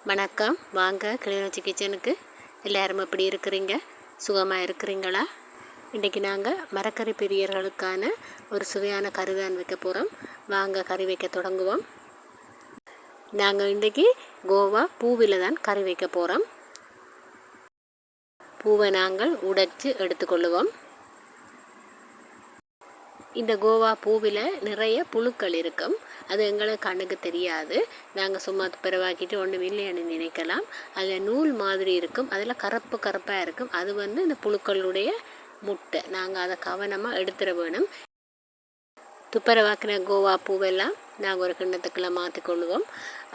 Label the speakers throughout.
Speaker 1: வணக்கம். வாங்க கிளிநொச்சி கிச்சனுக்கு. எல்லாரும் எப்படி இருக்கிறீங்க? சுகமாக இருக்கிறீங்களா? இன்றைக்கி நாங்கள் மரக்கறி பிரியர்களுக்கான ஒரு சுவையான கறி தான் வைக்க போகிறோம். வாங்க கறி வைக்க தொடங்குவோம். நாங்கள் இன்றைக்கி கோவா பூவில் தான் கறி வைக்க போகிறோம். பூவை நாங்கள் உடைச்சி எடுத்துக்கொள்ளுவோம். இந்த கோவா பூவில் நிறைய புழுக்கள் இருக்கும். அது எங்களுக்கு கண்ணுக்கு தெரியாது. நாங்கள் சும்மா பிறவாக்கிட்டு ஒன்றும் இல்லைன்னு நினைக்கலாம். அதில் நூல் மாதிரி இருக்கும். அதில் கருப்பாக இருக்கும். அது இந்த புழுக்களுடைய முட்டை. நாங்கள் அதை கவனமாக எடுத்துட வேணும். துப்புரவாக்கின கோவா பூவெல்லாம் நாங்கள் ஒரு கிண்ணத்துக்குள்ளே மாற்றிக்கொள்ளுவோம்.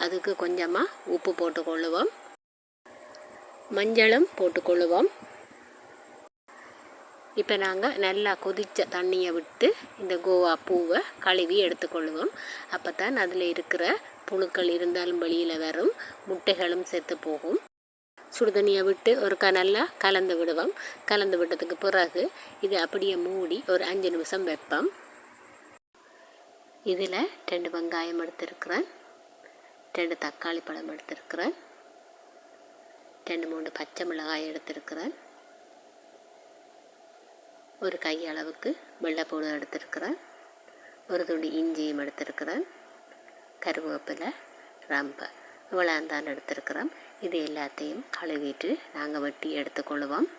Speaker 1: அதுக்கு கொஞ்சமாக உப்பு போட்டுக்கொள்ளுவோம். மஞ்சளும் போட்டுக்கொள்ளுவோம். இப்போ நாங்கள் நல்லா கொதித்த தண்ணியை விட்டு இந்த கோவா பூவை கழுவி எடுத்துக்கொள்ளுவோம். அப்போ தான் அதில் இருக்கிற புழுக்கள் இருந்தாலும் வெளியில் வரும், முட்டைகளும் செத்து போகும். சுடுதண்ணியை விட்டு ஒருக்கா நல்லா கலந்து விடுவோம். கலந்து விட்டதுக்கு பிறகு இதை அப்படியே மூடி ஒரு 5 நிமிஷம் வைப்போம். இதில் 2 வெங்காயம் எடுத்துருக்கிறேன், 2 தக்காளி பழம் எடுத்துருக்கிறேன், 2-3 பச்சை மிளகாய் எடுத்துருக்கிறேன், ஒரு கையளவுக்கு வெள்ளைப்பூடு எடுத்துருக்கிறேன், ஒரு துண்டு இஞ்சியும் எடுத்துருக்கிறேன், கருவேப்பிலை, ரம்பை இவ்வளோ இருந்தாலும் எடுத்துருக்கிறோம். இது எல்லாத்தையும் கழுவிட்டு நாங்கள் வெட்டி எடுத்துக்கொள்ளுவோம்.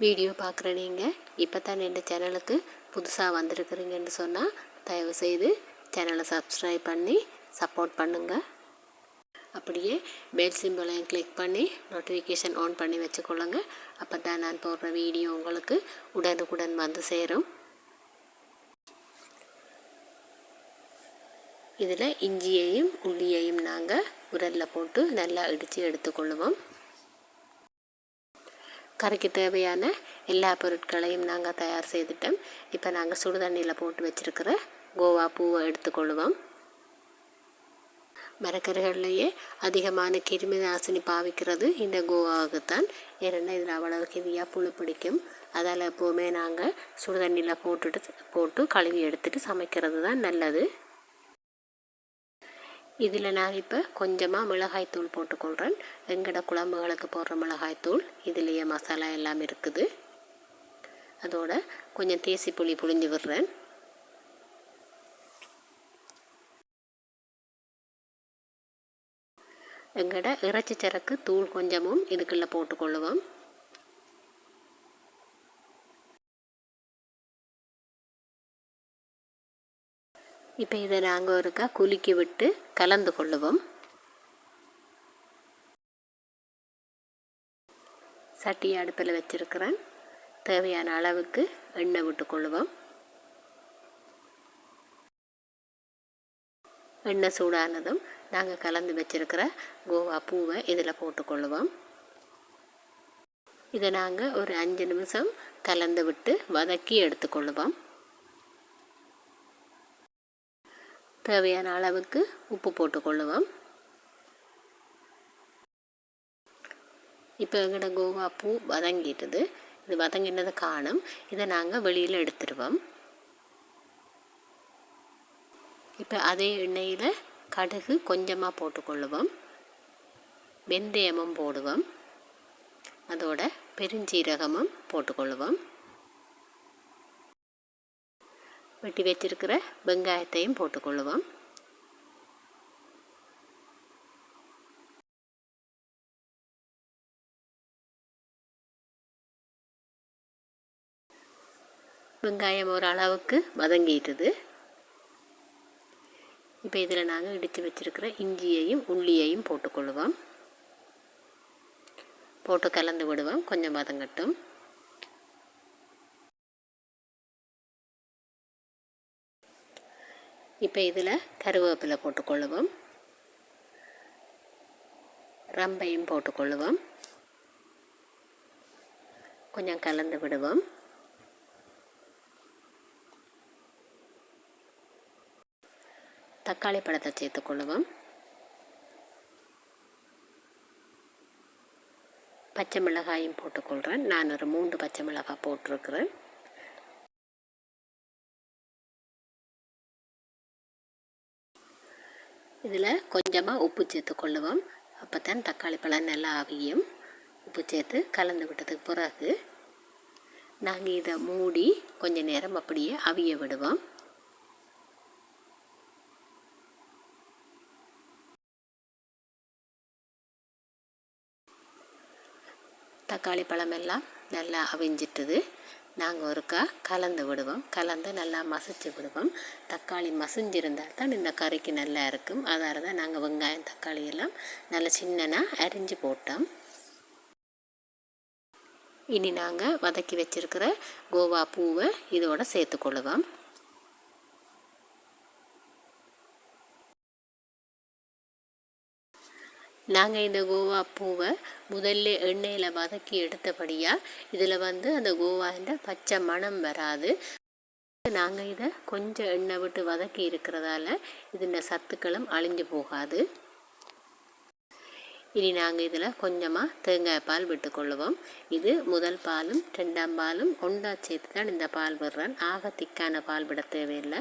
Speaker 1: வீடியோ பார்க்குற நீங்கள் இப்போ தான் என் சேனலுக்கு புதுசாக வந்திருக்கிறீங்கன்னு சொன்னால் தயவுசெய்து சேனலை சப்ஸ்கிரைப் பண்ணி சப்போர்ட் பண்ணுங்கள். அப்படியே பெல் சிம்பிளையும் கிளிக் பண்ணி நோட்டிஃபிகேஷன் ஆன் பண்ணி வச்சுக்கொள்ளுங்க. அப்போ தான் நான் போடுற வீடியோ உங்களுக்கு உடனுக்குடன் வந்து சேரும். இதில் இஞ்சியையும் உள்ளியையும் நாங்கள் உரலில் போட்டு நல்லா இடித்து எடுத்துக்கொள்ளுவோம். கறிக்கு தேவையான எல்லா பொருட்களையும் நாங்கள் தயார் செய்துட்டோம். இப்போ நாங்கள் சுடுதண்ணியில் போட்டு வச்சுருக்கிற கோவா பூவை எடுத்துக்கொள்ளுவோம். மரக்கறிகள்லேயே அதிகமான கிருமி நாசினி பாவிக்கிறது இந்த கோவாவுக்குத்தான். ஏன்னா இதில் அவ்வளவு ஹெவியாக புழு பிடிக்கும். அதால் எப்போவுமே நாங்கள் சுடுதண்ணியில் போட்டு கழுவி எடுத்துட்டு சமைக்கிறது தான் நல்லது. இதில் நான் இப்போ கொஞ்சமாக மிளகாய்த்தூள் போட்டுக்கொள்கிறேன். எங்களோட குழம்புகளுக்கு போடுற மிளகாய்த்தூள் இதிலேயே மசாலா எல்லாம் இருக்குது. அதோட கொஞ்சம் தேசி புளி புழிஞ்சு விடுறேன். எங்கட இறைச்சி சரக்கு தூள் கொஞ்சமும் இதுக்குள்ளே போட்டுக்கொள்ளுவோம். இப்போ இதை நாங்கள் ஒருக்கா குலுக்கி விட்டு கலந்து கொள்ளுவோம். சட்டி அடுப்பில் வச்சிருக்கிறேன். தேவையான அளவுக்கு எண்ணெய் விட்டுக்கொள்ளுவோம். எண்ணெய் சூடானதும் நாங்கள் கலந்து வச்சிருக்கிற கோவா பூவை இதில் போட்டுக்கொள்ளுவோம். இதை நாங்கள் ஒரு 5 நிமிஷம் கலந்து விட்டு வதக்கி எடுத்துக்கொள்ளுவோம். தேவையான அளவுக்கு உப்பு போட்டுக்கொள்ளுவோம். இப்போ எங்களோட கோவா பூ வதங்கிட்டுது. இது வதங்கினது காணும். இதை நாங்கள் வெளியில் எடுத்துடுவோம். இப்போ அதே எண்ணெயில் கடுகு கொஞ்சமாக போட்டுக்கொள்ளுவோம். வெந்தயமும் போடுவோம். அதோட பெருஞ்சீரகமும் போட்டுக்கொள்ளுவோம். வெட்டி வச்சிருக்கிற வெங்காயத்தையும் போட்டுக்கொள்ளுவோம். வெங்காயம் ஒரு அளவுக்கு வதங்கிட்டுது. இப்போ இதில் நாங்கள் இடித்து வச்சுருக்கிற இஞ்சியையும் உள்ளியையும் போட்டுக்கொள்ளுவோம். போட்டு கலந்து விடுவோம். கொஞ்சம் வதங்கட்டும். இப்போ இதில் கருவேப்பிலை போட்டுக்கொள்ளுவோம். ரம்பையும் போட்டுக்கொள்ளுவோம். கொஞ்சம் கலந்து விடுவோம். தக்காளி பழத்தை சேர்த்துக்கொள்ளுவோம். பச்சை மிளகாயும் போட்டுக்கொள்கிறேன். நான் ஒரு 3 பச்சை மிளகாய் போட்டிருக்கிறேன். இதில் கொஞ்சமாக உப்பு சேர்த்துக்கொள்ளுவோம். அப்போ தான் தக்காளி பழம் நல்லா அவியும். உப்பு சேர்த்து கலந்து விட்டதுக்கு பிறகு நாங்கள் இதை மூடி கொஞ்ச நேரம் அப்படியே அவிய விடுவோம். தக்காளி பழமெல்லாம் நல்லா அவிஞ்சிட்டுது. நாங்கள் ஒருக்கா கலந்து விடுவோம். கலந்து நல்லா மசிச்சு விடுவோம். தக்காளி மசிஞ்சிருந்தால் தான் இந்த கறிக்கு நல்லா இருக்கும். அதால் தான் நாங்கள் வெங்காயம் தக்காளி எல்லாம் நல்லா சின்னனாக அரிஞ்சு போட்டோம். இனி நாங்கள் வதக்கி வச்சிருக்கிற கோவா பூவை இதோட சேர்த்துக்கொள்ளுவோம். நாங்கள் இந்த கோவா பூவை முதல்ல எண்ணெயில் வதக்கி எடுத்தபடியாக இதில் அந்த கோவாண்ட பச்சை மணம் வராது. நாங்கள் இதை கொஞ்சம் எண்ணெய் விட்டு வதக்கி இருக்கிறதால இதோட சத்துக்களும் அழிஞ்சு போகாது. இனி நாங்கள் இதில் கொஞ்சமாக தேங்காய் பால் விட்டுக்கொள்ளுவோம். இது முதல் பாலும் 2ஆம் பாலும் ஒன்றா சேர்த்து தான் இந்த பால் விடுறேன். ஆக திக்கான பால் விட தேவையில்லை.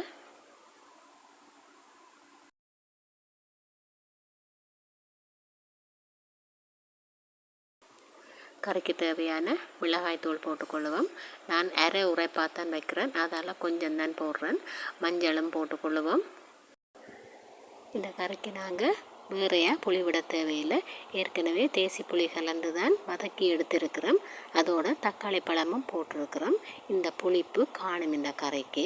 Speaker 1: கறிக்கு தேவையான மிளகாய்த்தூள் போட்டுக்கொள்ளுவோம். நான் அரை உரைப்பாத்தான் வைக்கிறேன், அதால் கொஞ்சம் தான் போடுறேன். மஞ்சளும் போட்டுக்கொள்ளுவோம். இந்த கறிக்கு நாங்கள் வேறையாக புளி விட தேவையில்லை. ஏற்கனவே தேசி புளி கலந்து தான் வதக்கி எடுத்துருக்கிறோம். அதோட தக்காளி பழமும் போட்டிருக்கிறோம். இந்த புளிப்பு காணும் இந்த கறிக்கு.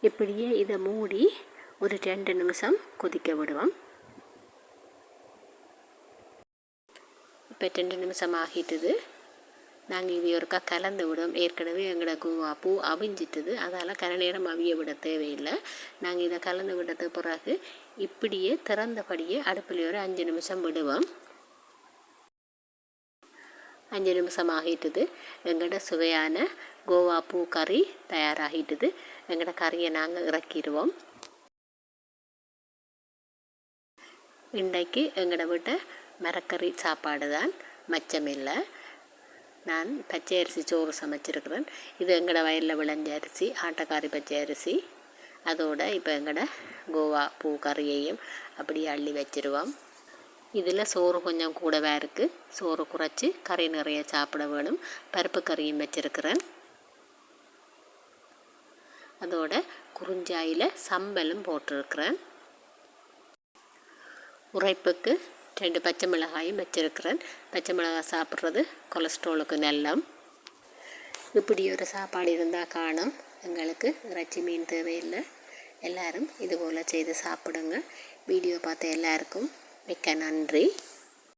Speaker 1: இப்படியே இதை மூடி ஒரு 2 நிமிஷம் கொதிக்க விடுவோம். இப்போ 2 நிமிஷம் ஆகிட்டுது. நாங்கள் இது ஒருக்கா கலந்து விடுவோம். ஏற்கனவே எங்களோட கோவா பூ அவிஞ்சிட்டுது, அதால் கன நேரம் அவிய விட தேவையில்லை. நாங்கள் இதை கலந்து விட்டதுக்கு பிறகு இப்படியே திறந்தபடியே அடுப்பில் ஒரு 5 நிமிஷம் விடுவோம். 5 நிமிஷம் ஆகிட்டுது. எங்களோட சுவையான கோவா பூ கறி தயாராகிட்டுது. எங்களோட கறியை நாங்கள் இறக்கிடுவோம். இன்றைக்கு எங்களோட வீட்டை மரக்கறி சாப்பாடு தான், மச்சமில்லை. நான் பச்சை அரிசி சோறு சமைச்சிருக்கிறேன். இது எங்களோட வயலில் விளைஞ்ச அரிசி, ஆட்டக்காரி பச்சை அரிசி. அதோட இப்போ எங்களோட கோவா பூ கறியையும் அப்படியே அள்ளி வச்சிருவோம். இதில் சோறு கொஞ்சம் கூடவே இருக்குது. சோறு குறைச்சி கறி நிறைய சாப்பிட வேணும். பருப்பு கறியும் வச்சிருக்கிறேன். அதோட குறிஞ்சாயில் சம்பலும் போட்டிருக்கிறேன். உரைப்புக்கு 2 பச்சை மிளகாயும் வச்சிருக்கிறேன். பச்சை மிளகாய் சாப்பிட்றது கொலஸ்ட்ராலுக்கு நல்லம். இப்படி ஒரு சாப்பாடு இருந்தால் காணும். எங்களுக்கு இறைச்சி மீன் தேவையில்லை. எல்லோரும் இதுபோல் செய்து சாப்பிடுங்க. வீடியோ பார்த்த எல்லாருக்கும் மிக்க நன்றி.